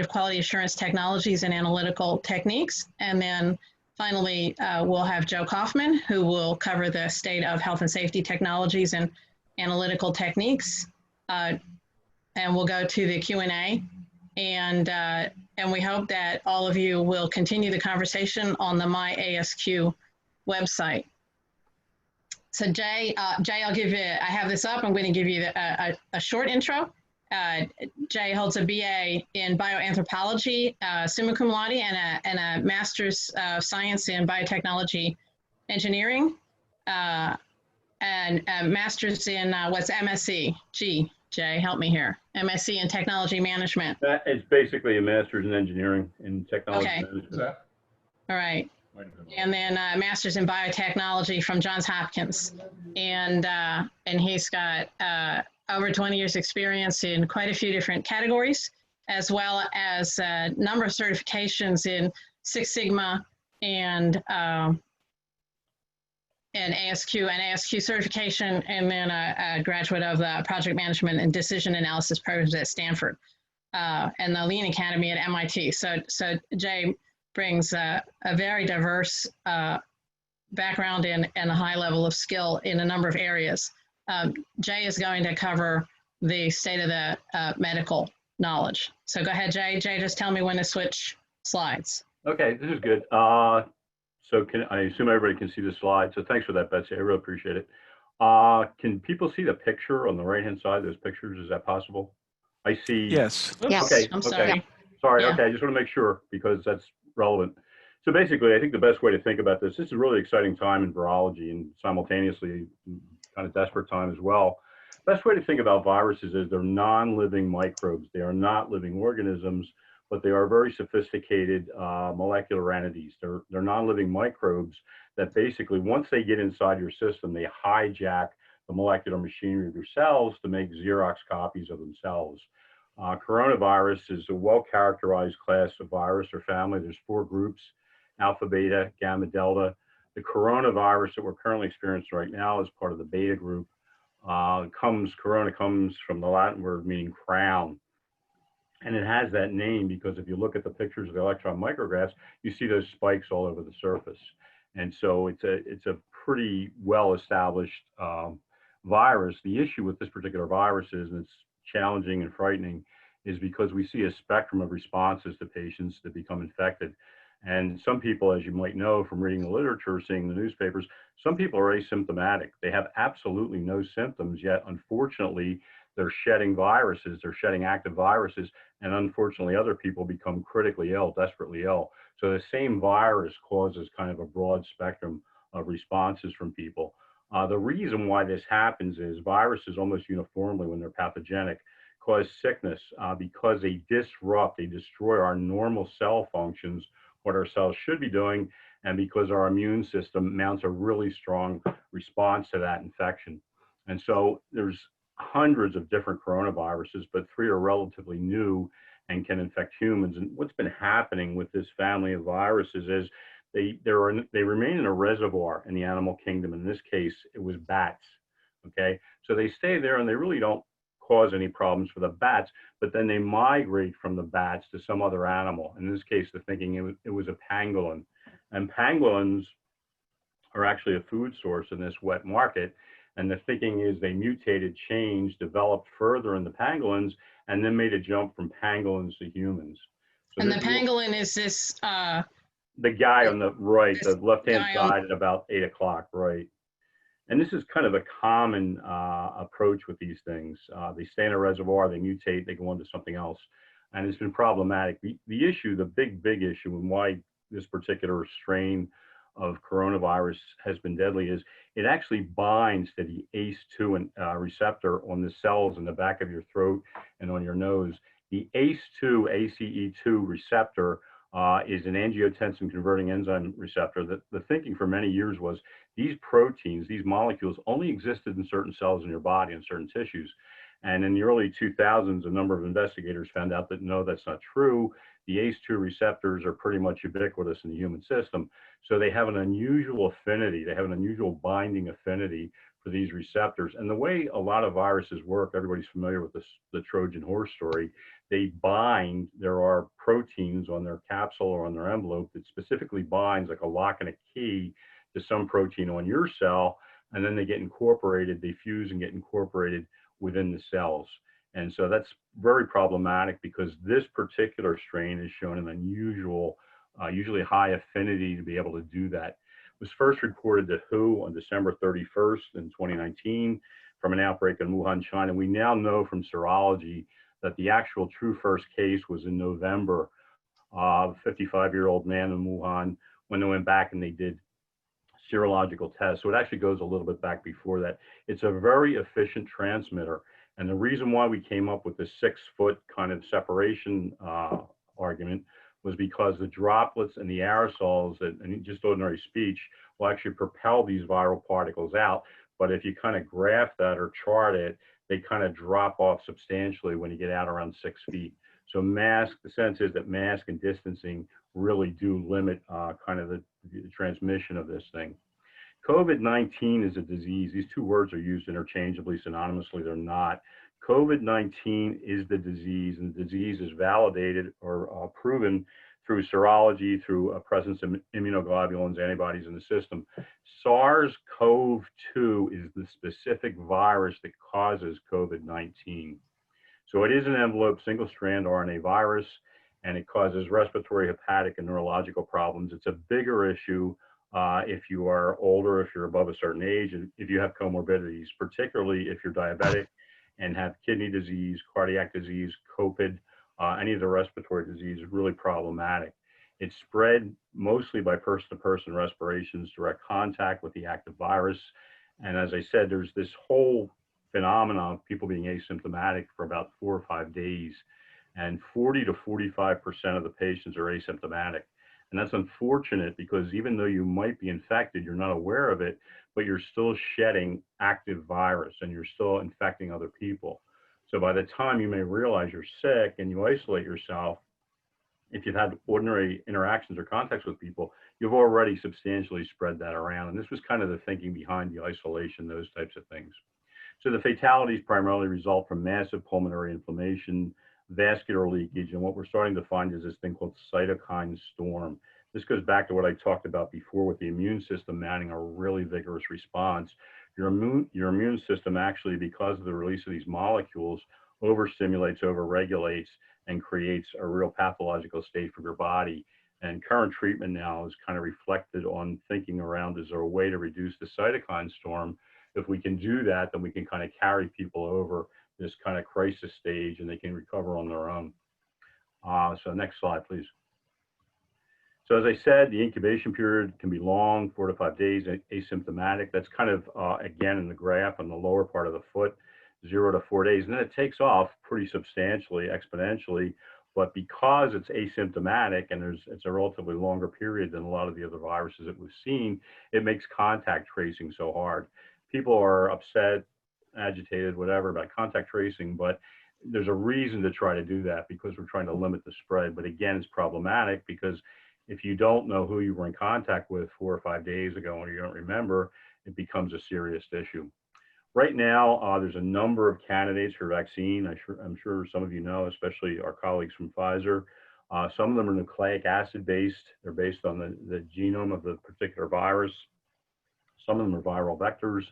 state of quality assurance technologies and analytical techniques. And then finally, we'll have Joe Kaufman, who will cover the state of health and safety technologies and analytical techniques. And we'll go to the Q&A. And we hope that all of you will continue the conversation on the MyASQ website. So Jay, I'll give you, I have this up, I'm going to give you a short intro. Jay holds a BA in bioanthropology, summa cum laude, and a master's of science in biotechnology engineering, and a master's in what's MSc? Gee, Jay, help me here. MSc in technology management. It's basically a master's in engineering and technology management. All right. And then a master's in biotechnology from Johns Hopkins. And he's got over 20 years experience in quite a few different categories, as well as a number of certifications in Six Sigma and ASQ certification, and then a graduate of the project management and decision analysis programs at Stanford and the Lean Academy at MIT. So Jay brings a very diverse background and a high level of skill in a number of areas. Jay is going to cover the state of the medical knowledge. So go ahead, Jay. Jay, just tell me when to switch slides. Okay, this is good. So I assume everybody can see the slide. So thanks for that, Betsy. I really appreciate it. Can people see the picture on the right-hand side, those pictures? Is that possible? I see. Yes. Oops, Okay. I'm sorry. Okay. Sorry. Yeah. Okay. I just want to make sure because that's relevant. So basically, I think the best way to think about this is a really exciting time in virology and simultaneously kind of desperate time as well. Best way to think about viruses is they're non-living microbes. They are not living organisms, but they are very sophisticated molecular entities. They're non-living microbes that basically, once they get inside your system, they hijack the molecular machinery of your cells to make Xerox copies of themselves. Coronavirus is a well-characterized class of virus or family. There's 4 groups: alpha, beta, gamma, delta. The coronavirus that we're currently experiencing right now is part of the beta group. Corona comes from the Latin word meaning crown. And it has that name because if you look at the pictures of the electron micrographs, you see those spikes all over the surface. And so it's a pretty well-established virus. The issue with this particular virus is, and it's challenging and frightening, is because we see a spectrum of responses to patients that become infected. And some people, as you might know from reading the literature, seeing the newspapers, some people are asymptomatic. They have absolutely no symptoms, yet unfortunately, they're shedding viruses, they're shedding active viruses, and unfortunately other people become critically ill, desperately ill. So the same virus causes kind of a broad spectrum of responses from people. The reason why this happens is viruses almost uniformly, when they're pathogenic, cause sickness because they disrupt, they destroy our normal cell functions, what our cells should be doing, and because our immune system mounts a really strong response to that infection. And so there's hundreds of different coronaviruses, but 3 are relatively new and can infect humans. And what's been happening with this family of viruses is they remain in a reservoir in the animal kingdom. In this case, it was bats. Okay, so they stay there and they really don't cause any problems for the bats, but then they migrate from the bats to some other animal. In this case, the thinking it was a pangolin, and pangolins are actually a food source in this wet market. And the thinking is they mutated, changed, developed further in the pangolins, and then made a jump from pangolins to humans. So and the pangolin is this? The guy on the right, the left-hand side at about 8 o'clock, right? And this is kind of a common approach with these things. They stay in a reservoir, they mutate, they go on to something else. And it's been problematic. The issue, the big issue, and why this particular strain of coronavirus has been deadly is it actually binds to the ACE2 receptor on the cells in the back of your throat and on your nose. The ACE2 receptor is an angiotensin converting enzyme receptor. The thinking for many years was these proteins, these molecules only existed in certain cells in your body and certain tissues. And in the early 2000s, a number of investigators found out that no, that's not true. The ACE2 receptors are pretty much ubiquitous in the human system. So they have an unusual affinity. They have an unusual binding affinity for these receptors. And the way a lot of viruses work, everybody's familiar with this, the Trojan horse story. They bind, there are proteins on their capsule or on their envelope that specifically binds, like a lock and a key, to some protein on your cell, and then they get incorporated, they fuse and get incorporated within the cells. And so that's very problematic because this particular strain has shown an unusual, usually high affinity to be able to do that. It was first reported to WHO on December 31st in 2019 from an outbreak in Wuhan, China. We now know from serology that the actual true first case was in November, a 55-year-old man in Wuhan, when they went back and they did serological tests. So it actually goes a little bit back before that. It's a very efficient transmitter. And the reason why we came up with the 6-foot kind of separation argument was because the droplets and the aerosols that, and just ordinary speech, will actually propel these viral particles out. But if you kind of graph that or chart it, they kind of drop off substantially when you get out around 6 feet. So mask, the sense is that mask and distancing really do limit kind of the transmission of this thing. COVID-19 is a disease. These two words are used interchangeably, synonymously, they're not. COVID-19 is the disease, and the disease is validated or proven through serology, through a presence of immunoglobulins, antibodies in the system. SARS-CoV-2 is the specific virus that causes COVID-19. So it is an envelope single-strand RNA virus, and it causes respiratory, hepatic, and neurological problems. It's a bigger issue if you are older, if you're above a certain age, and if you have comorbidities, particularly if you're diabetic and have kidney disease, cardiac disease, COVID, any of the respiratory disease is really problematic. It's spread mostly by person-to-person respirations, direct contact with the active virus. And as I said, there's this whole phenomenon of people being asymptomatic for about 4 or 5 days. And 40 to 45% of the patients are asymptomatic. And that's unfortunate because even though you might be infected, you're not aware of it, but you're still shedding active virus and you're still infecting other people. So by the time you may realize you're sick and you isolate yourself, if you've had ordinary interactions or contacts with people, you've already substantially spread that around. And this was kind of the thinking behind the isolation, those types of things. So the fatalities primarily result from massive pulmonary inflammation, vascular leakage, and what we're starting to find is this thing called cytokine storm. This goes back to what I talked about before with the immune system mounting a really vigorous response. Your immune system actually, because of the release of these molecules, overstimulates, overregulates, and creates a real pathological state for your body. And current treatment now is kind of reflected on thinking around, is there a way to reduce the cytokine storm? If we can do that, then we can kind of carry people over this kind of crisis stage and they can recover on their own. So next slide, please. So as I said, the incubation period can be long, 4 to 5 days, asymptomatic. That's kind of, again, in the graph on the lower part of the foot, 0 to 4 days. And then it takes off pretty substantially, exponentially. But because it's asymptomatic and it's a relatively longer period than a lot of the other viruses that we've seen, it makes contact tracing so hard. People are upset, agitated, whatever, about contact tracing, but there's a reason to try to do that because we're trying to limit the spread. But again, it's problematic because if you don't know who you were in contact with 4 or 5 days ago and you don't remember, it becomes a serious issue. Right now, there's a number of candidates for vaccine. I'm sure some of you know, especially our colleagues from Pfizer. Some of them are nucleic acid based. They're based on the genome of the particular virus. Some of them are viral vectors.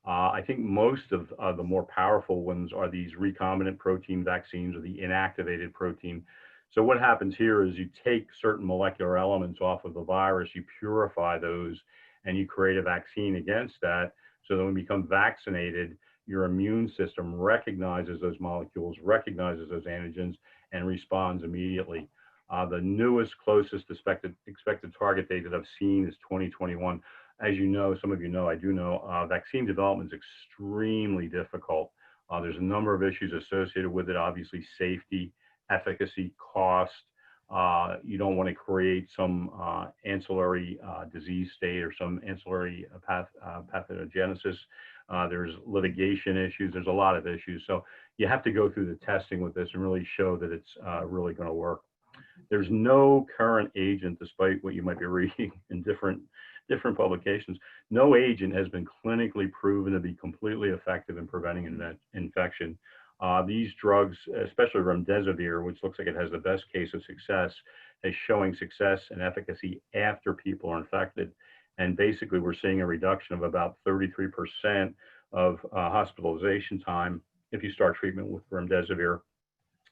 I think most of the more powerful ones are these recombinant protein vaccines or the inactivated protein. So what happens here is you take certain molecular elements off of the virus, you purify those, and you create a vaccine against that. So that when you become vaccinated, your immune system recognizes those molecules, recognizes those antigens, and responds immediately. The newest, closest expected target date that I've seen is 2021. As you know, some of you know, I do know, vaccine development is extremely difficult. There's a number of issues associated with it, obviously safety, efficacy, cost. You don't want to create some ancillary disease state or some ancillary pathogenesis. There's litigation issues. There's a lot of issues. So you have to go through the testing with this and really show that it's really going to work. There's no current agent, despite what you might be reading in different publications, no agent has been clinically proven to be completely effective in preventing infection. These drugs, especially remdesivir, which looks like it has the best case of success, is showing success and efficacy after people are infected. And basically, we're seeing a reduction of about 33% of hospitalization time if you start treatment with remdesivir.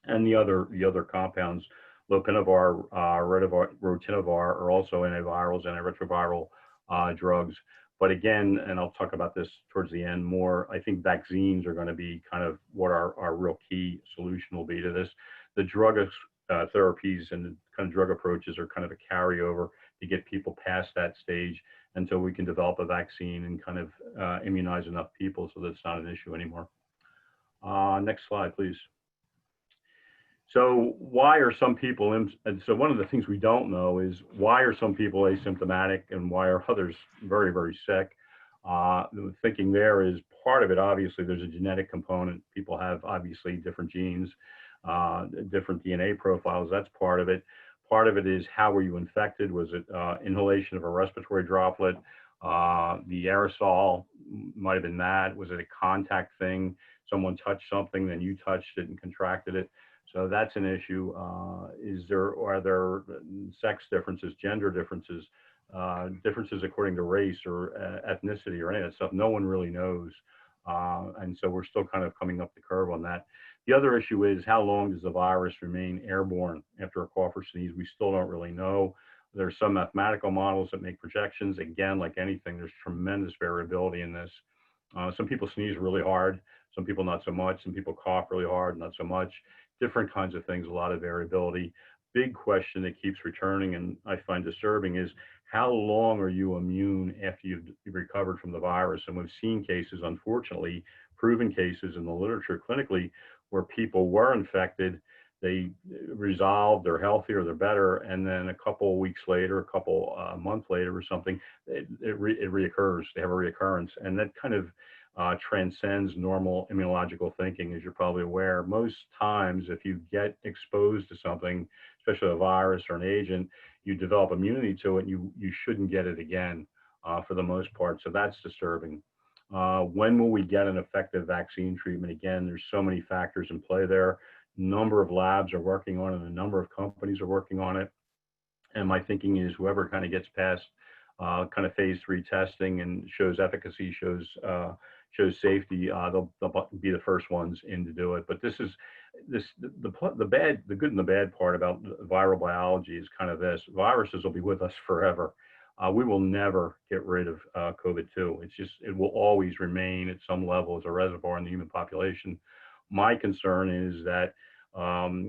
And the other compounds, lopinavir, rotinovar, are also antivirals, antiretroviral drugs. But again, and I'll talk about this towards the end more, I think vaccines are going to be kind of what our real key solution will be to this. The drug therapies and the kind of drug approaches are kind of a carryover to get people past that stage until we can develop a vaccine and kind of immunize enough people so that it's not an issue anymore. Next slide, please. So why are some people, and so one of the things we don't know is why are some people asymptomatic and why are others very, very sick? The thinking there is part of it, obviously, there's a genetic component. People have obviously different genes, different DNA profiles. That's part of it. Part of it is how were you infected? Was it inhalation of a respiratory droplet? The aerosol might have been that. Was it a contact thing? Someone touched something, then you touched it and contracted it. So that's an issue. Are there sex differences, gender differences, differences according to race or ethnicity or any of that stuff? No one really knows. And so we're still kind of coming up the curve on that. The other issue is how long does the virus remain airborne after a cough or sneeze? We still don't really know. There's some mathematical models that make projections. Again, like anything, there's tremendous variability in this. Some people sneeze really hard, some people not so much, some people cough really hard, not so much. Different kinds of things, a lot of variability. Big question that keeps returning and I find disturbing is how long are you immune after you've recovered from the virus? And we've seen cases, unfortunately, proven cases in the literature clinically where people were infected, they resolved, they're healthy or they're better, and then a couple of weeks later, a couple months later or something, it reoccurs, they have a reoccurrence. And that kind of transcends normal immunological thinking, as you're probably aware. Most times, if you get exposed to something, especially a virus or an agent, you develop immunity to it, and you shouldn't get it again for the most part. So that's disturbing. When will we get an effective vaccine treatment? Again, there's so many factors in play there. Number of labs are working on it, and a number of companies are working on it. And my thinking is whoever kind of gets past kind of phase 3 testing and shows efficacy, shows safety, they'll be the first ones in to do it. But the good and the bad part about viral biology is kind of this: viruses will be with us forever. We will never get rid of COVID-2. It will always remain at some level as a reservoir in the human population. My concern is that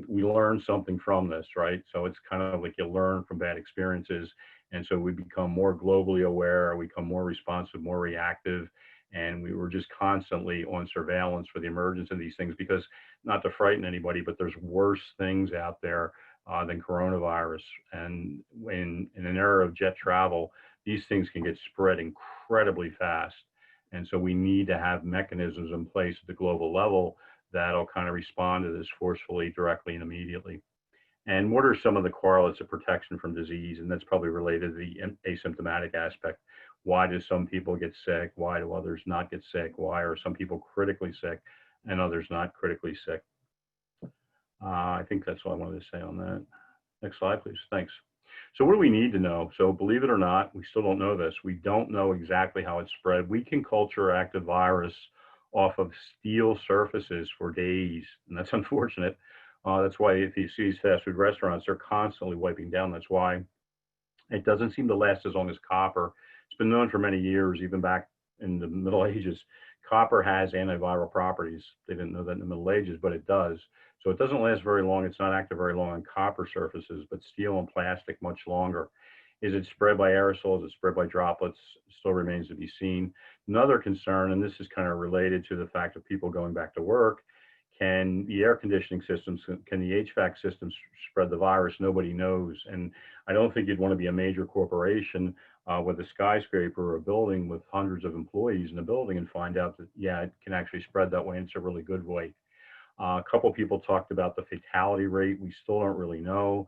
we learn something from this, right? So it's kind of like you learn from bad experiences. And so we become more globally aware, we become more responsive, more reactive, and we were just constantly on surveillance for the emergence of these things because, not to frighten anybody, but there's worse things out there than coronavirus. And in an era of jet travel, these things can get spread incredibly fast. And so we need to have mechanisms in place at the global level that'll kind of respond to this forcefully, directly, and immediately. And what are some of the correlates of protection from disease? And that's probably related to the asymptomatic aspect. Why do some people get sick? Why do others not get sick? Why are some people critically sick and others not critically sick? I think that's all I wanted to say on that. Next slide, please. Thanks. So what do we need to know? So believe it or not, we still don't know this. We don't know exactly how it's spread. We can culture active virus off of steel surfaces for days, and that's unfortunate. That's why if you see these fast food restaurants, they're constantly wiping down. That's why it doesn't seem to last as long as copper. It's been known for many years, even back in the Middle Ages. Copper has antiviral properties. They didn't know that in the Middle Ages, but it does. So it doesn't last very long. It's not active very long on copper surfaces, but steel and plastic much longer. Is it spread by aerosols? Is it spread by droplets? Still remains to be seen. Another concern, and this is kind of related to the fact of people going back to work, can the air conditioning systems, can the HVAC systems spread the virus? Nobody knows. And I don't think you'd want to be a major corporation with a skyscraper or a building with hundreds of employees in a building and find out that, yeah, it can actually spread that way, and it's a really good way. A couple people talked about the fatality rate. We still don't really know.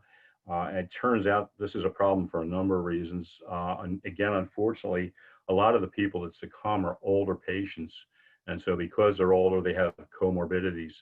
It turns out this is a problem for a number of reasons. And again, unfortunately, a lot of the people that succumb are older patients. And so because they're older, they have comorbidities.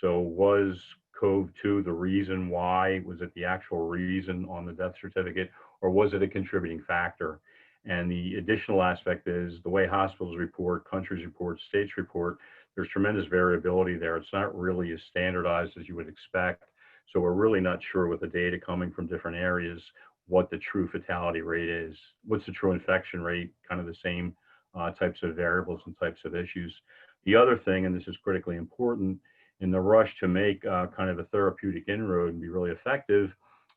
So was COV-2 the reason why? Was it the actual reason on the death certificate, or was it a contributing factor? And the additional aspect is the way hospitals report, countries report, states report, there's tremendous variability there. It's not really as standardized as you would expect. So we're really not sure with the data coming from different areas what the true fatality rate is. What's the true infection rate? Kind of the same types of variables and types of issues. The other thing, and this is critically important, in the rush to make kind of a therapeutic inroad and be really effective,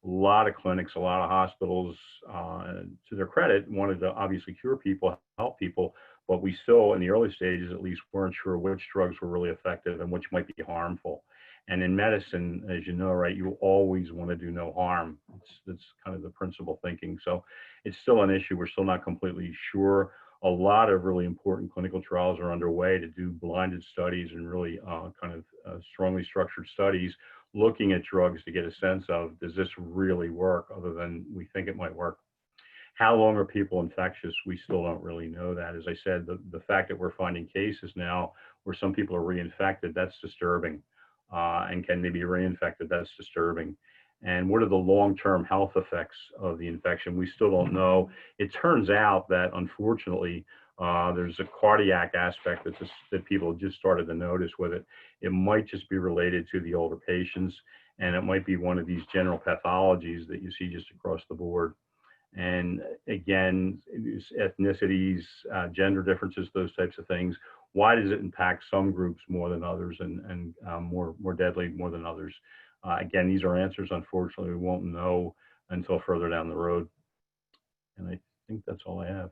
a lot of clinics, a lot of hospitals, to their credit, wanted to obviously cure people, help people, but we still, in the early stages at least, weren't sure which drugs were really effective and which might be harmful. And in medicine, as you know, right, you always want to do no harm. It's kind of the principal thinking. So it's still an issue. We're still not completely sure. A lot of really important clinical trials are underway to do blinded studies and really kind of strongly structured studies looking at drugs to get a sense of, does this really work other than we think it might work? How long are people infectious? We still don't really know that. As I said, the fact that we're finding cases now where some people are reinfected, that's disturbing. And can they be reinfected? That's disturbing. And what are the long-term health effects of the infection? We still don't know. It turns out that unfortunately, there's a cardiac aspect that people just started to notice with it. It might just be related to the older patients, and it might be one of these general pathologies that you see just across the board. And again, ethnicities, gender differences, those types of things. Why does it impact some groups more than others, and more deadly more than others? Again, these are answers, unfortunately, we won't know until further down the road. And I think that's all I have.